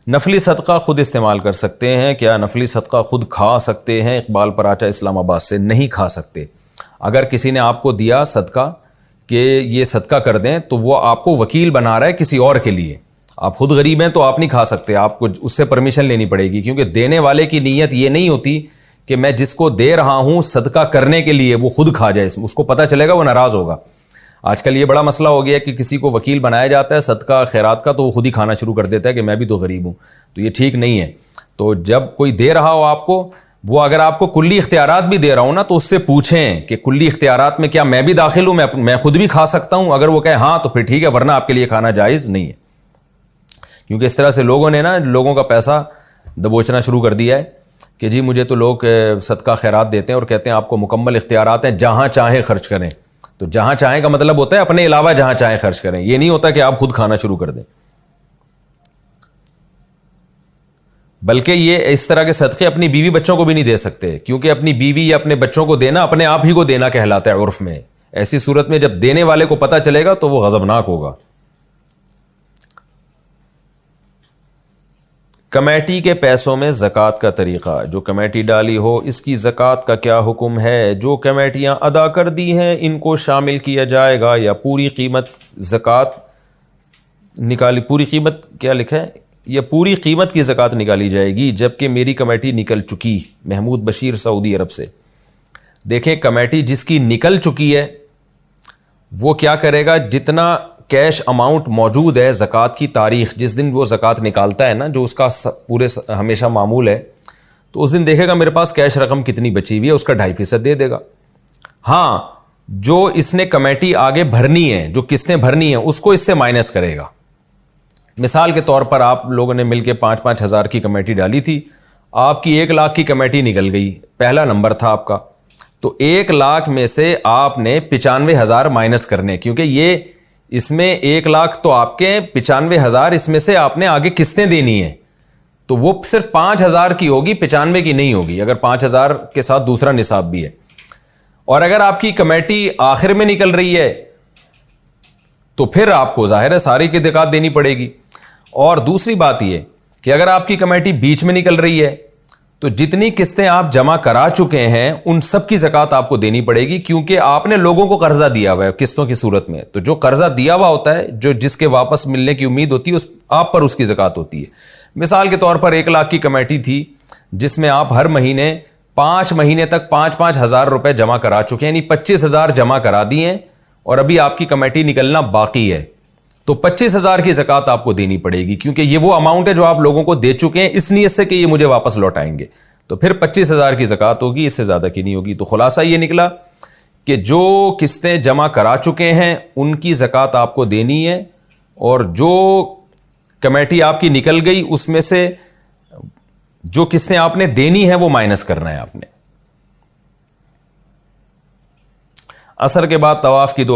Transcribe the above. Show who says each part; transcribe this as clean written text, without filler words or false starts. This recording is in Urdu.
Speaker 1: نفلی صدقہ خود استعمال کر سکتے ہیں کیا؟ نفلی صدقہ خود کھا سکتے ہیں؟ اقبال پراچا اسلام آباد سے. نہیں کھا سکتے. اگر کسی نے آپ کو دیا صدقہ کہ یہ صدقہ کر دیں تو وہ آپ کو وکیل بنا رہا ہے کسی اور کے لیے. آپ خود غریب ہیں تو آپ نہیں کھا سکتے, آپ کو اس سے پرمیشن لینی پڑے گی, کیونکہ دینے والے کی نیت یہ نہیں ہوتی کہ میں جس کو دے رہا ہوں صدقہ کرنے کے لیے وہ خود کھا جائے, اس کو پتہ چلے گا وہ ناراض ہوگا. آج کل یہ بڑا مسئلہ ہو گیا کہ کسی کو وکیل بنایا جاتا ہے صدقہ خیرات کا تو وہ خود ہی کھانا شروع کر دیتا ہے کہ میں بھی تو غریب ہوں. تو یہ ٹھیک نہیں ہے. تو جب کوئی دے رہا ہو آپ کو, وہ اگر آپ کو کلی اختیارات بھی دے رہا ہوں نا تو اس سے پوچھیں کہ کلی اختیارات میں کیا میں بھی داخل ہوں, میں خود بھی کھا سکتا ہوں؟ اگر وہ کہے ہاں تو پھر ٹھیک ہے, ورنہ آپ کے لیے کھانا جائز نہیں ہے. کیونکہ اس طرح سے لوگوں نے نا لوگوں کا پیسہ دبوچنا شروع کر دیا ہے کہ جی مجھے تو لوگ صدقہ خیرات دیتے ہیں اور کہتے ہیں آپ کو مکمل اختیارات ہیں, جہاں چاہیں خرچ کریں. تو جہاں چاہیں کا مطلب ہوتا ہے اپنے علاوہ جہاں چاہیں خرچ کریں, یہ نہیں ہوتا کہ آپ خود کھانا شروع کر دیں. بلکہ یہ اس طرح کے صدقے اپنی بیوی بچوں کو بھی نہیں دے سکتے, کیونکہ اپنی بیوی یا اپنے بچوں کو دینا اپنے آپ ہی کو دینا کہلاتا ہے عرف میں. ایسی صورت میں جب دینے والے کو پتہ چلے گا تو وہ غضبناک ہوگا. کمیٹی کے پیسوں میں زکوٰۃ کا طریقہ, جو کمیٹی ڈالی ہو اس کی زکوٰۃ کا کیا حکم ہے؟ جو کمیٹیاں ادا کر دی ہیں ان کو شامل کیا جائے گا یا پوری قیمت زکوٰۃ نکالی؟ پوری قیمت کیا لکھا ہے؟ یہ پوری قیمت کی زکوٰۃ نکالی جائے گی جبکہ میری کمیٹی نکل چکی. محمود بشیر سعودی عرب سے. دیکھیں کمیٹی جس کی نکل چکی ہے وہ کیا کرے گا, جتنا کیش اماؤنٹ موجود ہے زکوٰۃ کی تاریخ جس دن وہ زکوٰۃ نکالتا ہے نا, جو اس کا پورے ہمیشہ معمول ہے, تو اس دن دیکھے گا میرے پاس کیش رقم کتنی بچی ہوئی ہے, اس کا 2.5% دے دے گا. ہاں جو اس نے کمیٹی آگے بھرنی ہے, جو قسطیں بھرنی ہیں اس کو اس سے مائنس کرے گا. مثال کے طور پر آپ لوگوں نے مل کے 5-5 ہزار کی کمیٹی ڈالی تھی, آپ کی 1 لاکھ کی کمیٹی نکل گئی, پہلا نمبر تھا آپ کا, تو 1 لاکھ میں سے آپ نے 95,000 مائنس کرنے, کیونکہ یہ اس میں 1 لاکھ تو آپ کے 95,000 اس میں سے آپ نے آگے قسطیں دینی ہیں, تو وہ صرف 5,000 کی ہوگی, 95 کی نہیں ہوگی, اگر 5,000 کے ساتھ دوسرا نصاب بھی ہے. اور اگر آپ کی کمیٹی آخر میں نکل رہی ہے تو پھر آپ کو ظاہر ہے ساری کی زکوٰۃ دینی پڑے گی. اور دوسری بات یہ کہ اگر آپ کی کمیٹی بیچ میں نکل رہی ہے تو جتنی قسطیں آپ جمع کرا چکے ہیں ان سب کی زکوٰۃ آپ کو دینی پڑے گی, کیونکہ آپ نے لوگوں کو قرضہ دیا ہوا ہے قسطوں کی صورت میں. تو جو قرضہ دیا ہوا ہوتا ہے, جو جس کے واپس ملنے کی امید ہوتی ہے, آپ پر اس کی زکوٰۃ ہوتی ہے. مثال کے طور پر 1 لاکھ کی کمیٹی تھی جس میں آپ ہر مہینے 5 مہینے تک 5-5 ہزار روپے جمع کرا چکے ہیں, یعنی 25,000 جمع کرا دیے ہیں اور ابھی آپ کی کمیٹی نکلنا باقی ہے, تو 25,000 کی زکوٰۃ آپ کو دینی پڑے گی, کیونکہ یہ وہ اماؤنٹ ہے جو آپ لوگوں کو دے چکے ہیں اس نیت سے کہ یہ مجھے واپس لوٹائیں گے. تو پھر 25,000 کی زکوٰۃ ہوگی, اس سے زیادہ کی نہیں ہوگی. تو خلاصہ یہ نکلا کہ جو قسطیں جمع کرا چکے ہیں ان کی زکوٰۃ آپ کو دینی ہے, اور جو کمیٹی آپ کی نکل گئی اس میں سے جو قسطیں آپ نے دینی ہیں وہ مائنس کرنا ہے آپ نے. عصر کے بعد طواف کی 2